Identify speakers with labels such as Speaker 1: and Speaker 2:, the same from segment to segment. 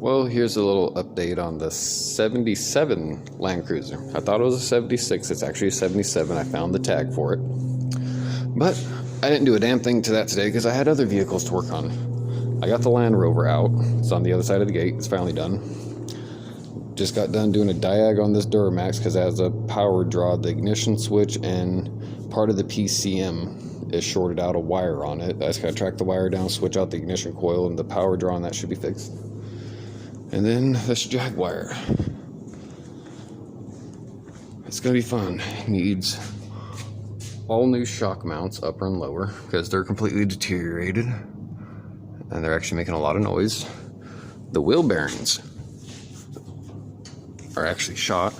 Speaker 1: Well, here's a little update on the 77 Land Cruiser. I thought it was a 76. It's actually a 77. I found the tag for it. But I didn't do a damn thing to that today because I had other vehicles to work on. I got the Land Rover out. It's on the other side of the gate. It's finally done. Just got done doing a diag on this Duramax because it has a power draw. The ignition switch and part of the PCM is shorted out a wire on it. I just got to track the wire down, switch out the ignition coil, and the power draw, and that should be fixed. And then this Jaguar. It's going to be fun. It needs all new shock mounts, upper and lower, because they're completely deteriorated. And they're actually making a lot of noise. The wheel bearings are actually shot.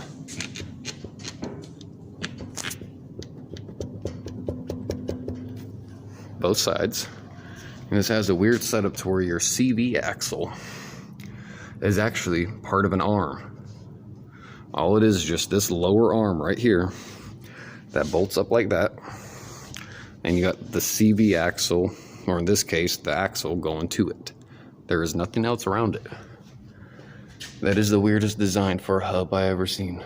Speaker 1: Both sides. And this has a weird setup to where your CV axle is actually part of an arm. All it is just this lower arm right here that bolts up like that, and you got the CV axle, or in this case the axle, going to it. There is nothing else around it. That is the weirdest design for a hub I ever seen.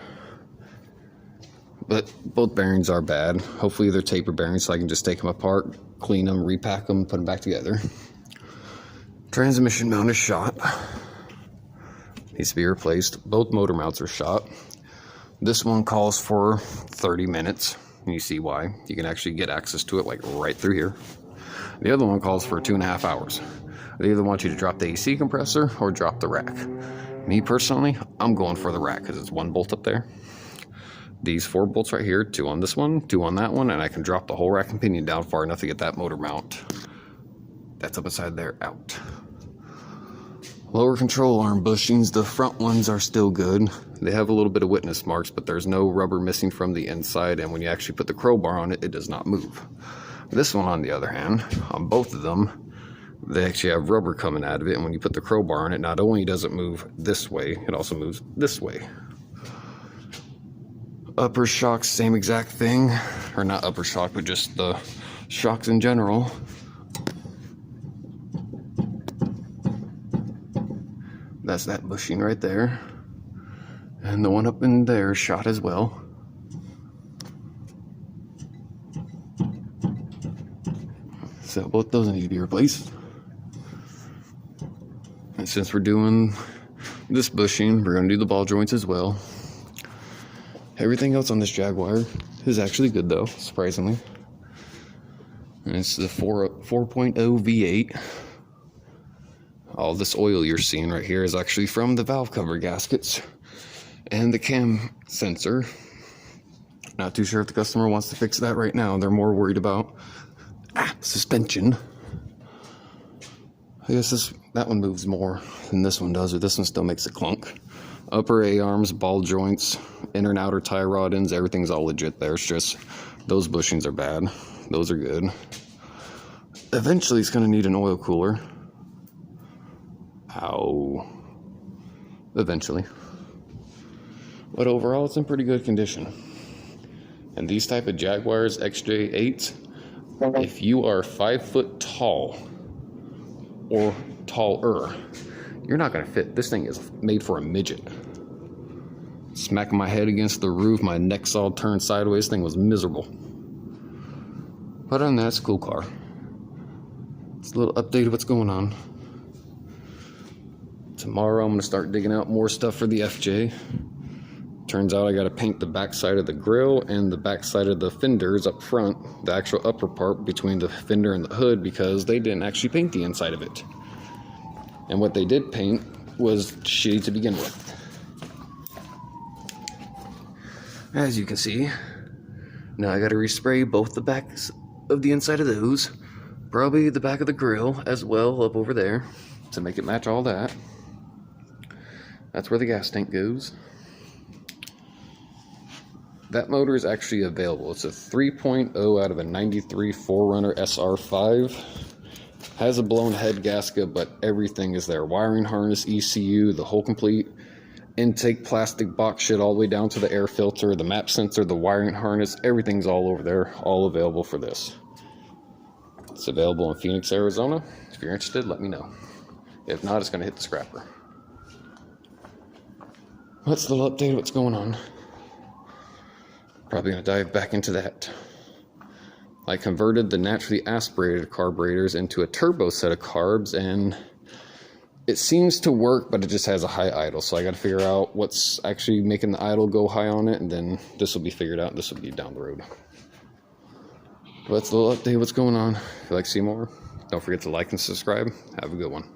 Speaker 1: But both bearings are bad. Hopefully they're taper bearings so I can just take them apart, clean them, repack them, put them back together. Transmission mount is shot. Needs to be replaced. Both motor mounts are shot. This one calls for 30 minutes. And you see why. You can actually get access to it like right through here. The other one calls for 2.5 hours. They either want you to drop the AC compressor or drop the rack. Me personally, I'm going for the rack because it's one bolt up there. These 4 bolts right here, 2 on this one, 2 on that one, and I can drop the whole rack and pinion down far enough to get that motor mount. That's up inside there out. Lower control arm bushings, the front ones are still good. They have a little bit of witness marks, but there's no rubber missing from the inside, and when you actually put the crowbar on it, it does not move. This one, on the other hand, on both of them, they actually have rubber coming out of it, and when you put the crowbar on it, not only does it move this way, it also moves this way. Upper shocks, same exact thing. Or not upper shock, but just the shocks in general. That's that bushing right there. And the one up in there is shot as well. So both those need to be replaced. And since we're doing this bushing, we're going to do the ball joints as well. Everything else on this Jaguar is actually good though, surprisingly. And it's the 4.0 V8. All this oil you're seeing right here is actually from the valve cover gaskets and the cam sensor. Not too sure if the customer wants to fix that right now. They're more worried about suspension. I guess that one moves more than this one does, or this one still makes a clunk. Upper A-arms, ball joints, inner and outer tie rod ends, everything's all legit there. It's just those bushings are bad. Those are good. Eventually it's going to need an oil cooler. Ow. Eventually. But overall it's in pretty good condition. And these type of Jaguars XJ8s, if you are 5 foot tall or taller, you're not going to fit. This thing is made for a midget. Smacking my head against the roof, my neck's all turned sideways. This thing was miserable. But other than that, it's a cool car. It's a little update of what's going on. Tomorrow I'm going to start digging out more stuff for the FJ. Turns out I got to paint the back side of the grill and the back side of the fenders up front, the actual upper part between the fender and the hood, because they didn't actually paint the inside of it. And what they did paint was shitty to begin with. As you can see, now I got to respray both the backs of the inside of those, probably the back of the grill as well up over there to make it match all that. That's where the gas tank goes. That motor is actually available. It's a 3.0 out of a 93 4Runner SR5. Has a blown head gasket, but everything is there. Wiring harness, ECU, the whole complete intake plastic box shit all the way down to the air filter, the map sensor, the wiring harness, everything's all over there, all available for this. It's available in Phoenix, Arizona. If you're interested, let me know. If not, it's going to hit the scrapper. That's the little update of what's going on. Probably gonna dive back into that. I converted the naturally aspirated carburetors into a turbo set of carbs, and it seems to work, but it just has a high idle. So I got to figure out what's actually making the idle go high on it, and then this will be figured out, and this will be down the road. But that's a little update of what's going on. If you'd like to see more, don't forget to like and subscribe. Have a good one.